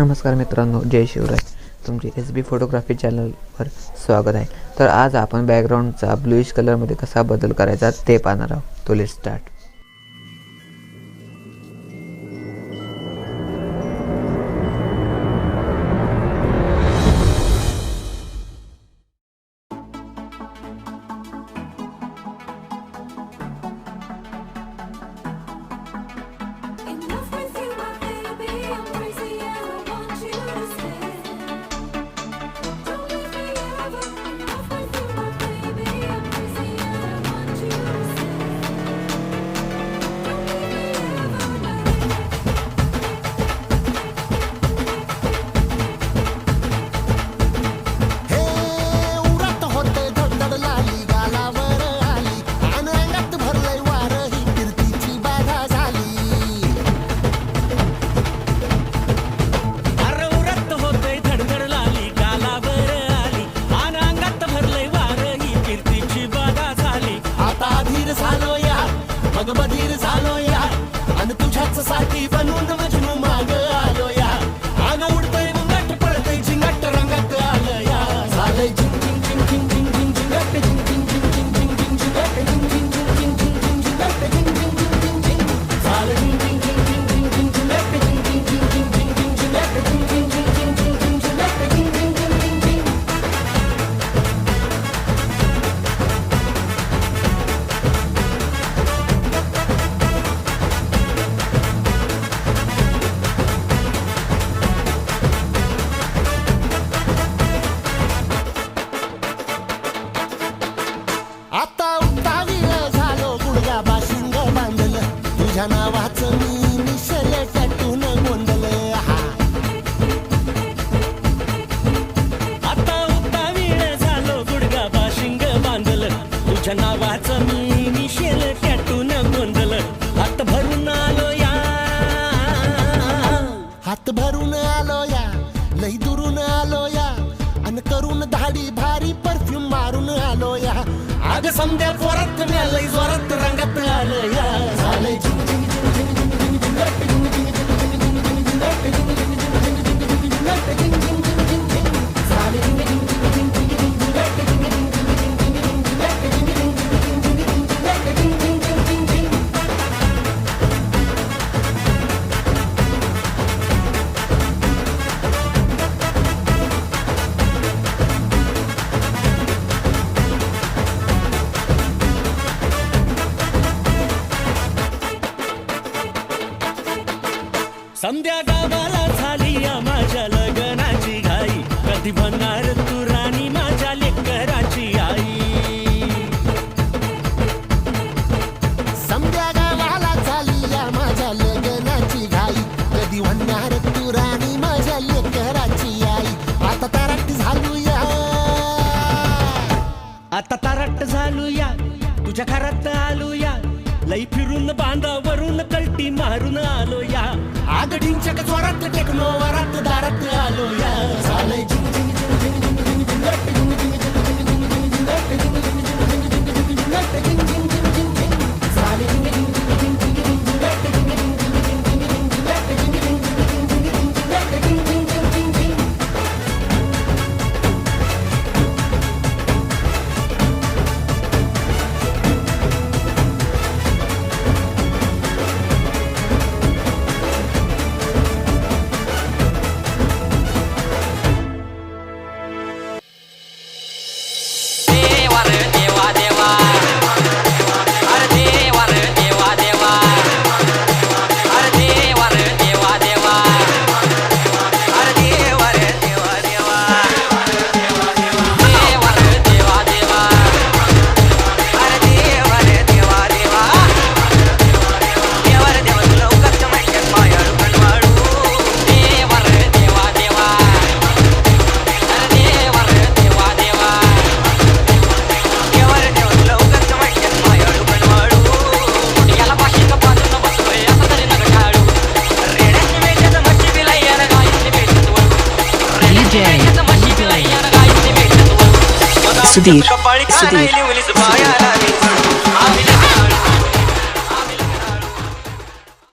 नमस्कार मित्रांनो, जय शिवराय. तुमचे SB फोटोग्राफी चॅनलवर स्वागत आहे. तर आज आपण बॅकग्राऊंडचा ब्लूइश कलरमध्ये कसा बदल करायचा ते पाहणार आहोत. तो लेट्स स्टार्ट. बधीर झालो या आणि तुझ्याच साठी बनून मजनू माग आलो या. आग उडतय मुंगट पळतय झिंगट रंगात आलं या. झालंय झिंग झिंग झिंग झिंग झिंग झिंग झिंगट झिंग झिंग झिंग झिंग झिंग झिंग झिंगट झिंग झिंग झिंग झिंग झिंग झिंग झिंगट झिंग झिंग झिंग झिंग झिंग झालं झिंग झिंग झिंग झिंग झिंग झिंग झिंगट झिंग झिंग झिंग झिंग झिंग झिंग झिंगट झिंग झिंग झिंग झिंग झिंग झिंग झिंग झिंगट झिंग झिंग झिंग झिंग झिंग. आता उतावीळ झालो गुडघा बाशिंग बांधलं तुझ्या नावाचं मी निशल टॅटून गोंधलं. आता उतावीळ झालो गुडघा बाशिंग बांधलं तुझ्या नावाचं मी निशल टॅटून गोंधलं. हात भरून आलो या, हात भरून आलो या, लई दुरून आलो या आणि करून धाडी भारी परफ्यूम मारून आलो या. आग समद्या जोरात लय जोरात रंगात आलं या. झालंय झिंग झिंग झिंग झिंग झिंग झिंग झिंगट झिंग झिंग झिंग झिंग झिंग झिंग झिंगट झिंग झिंग झिंग झिंग झिंग झिंग झिंगट झिंग झिंग झिंग झिंग झिंग झालंय झिंग झिंग झिंग झिंग झिंग झिंग झिंगट झिंग झिंग झिंग झिंग झिंग झिंग झिंगट झिंग झिंग झिंग झिंग झिंग झिंग झिंगट झिंग झिंग झिंग झिंग झिंग. समद्या गावाला झाली या माझ्या लग्नाची घाई. कधी बनणार तू राणी माझ्या लेकराची आई. समद्या गावाला झाली या माझ्या लग्नाची घाई. कधी बनणार तू राणी माझ्या लेकराची आई. आता तारट झालू या, आता तारट झालू या, तुझ्या घरात आलो या. लई फिरून बांधावरून कलटी मारून आलो या. आग ढिंचक जोरात टेकनो वरात दारात आलो या. झालंय झिंग झिंग झिंग झिंग झिंग झिंग झिंगट झिंग झिंग झिंग झिंग झिंग झिंग झिंगट झिंग झिंग झिंग झिंग झिंग झिंग झिंगट झिंग झिंग झिंग झिंग झिंग झालंय झिंग झिंग झिंग झिंग झिंग झिंग झिंगट झिंग झिंग झिंग झिंग झिंग झिंग झिंगट झिंग झिंग झिंग झिंग झिंग झिंग झिंगट झिंग झिंग झिंग झिंग झिंग. सुधीर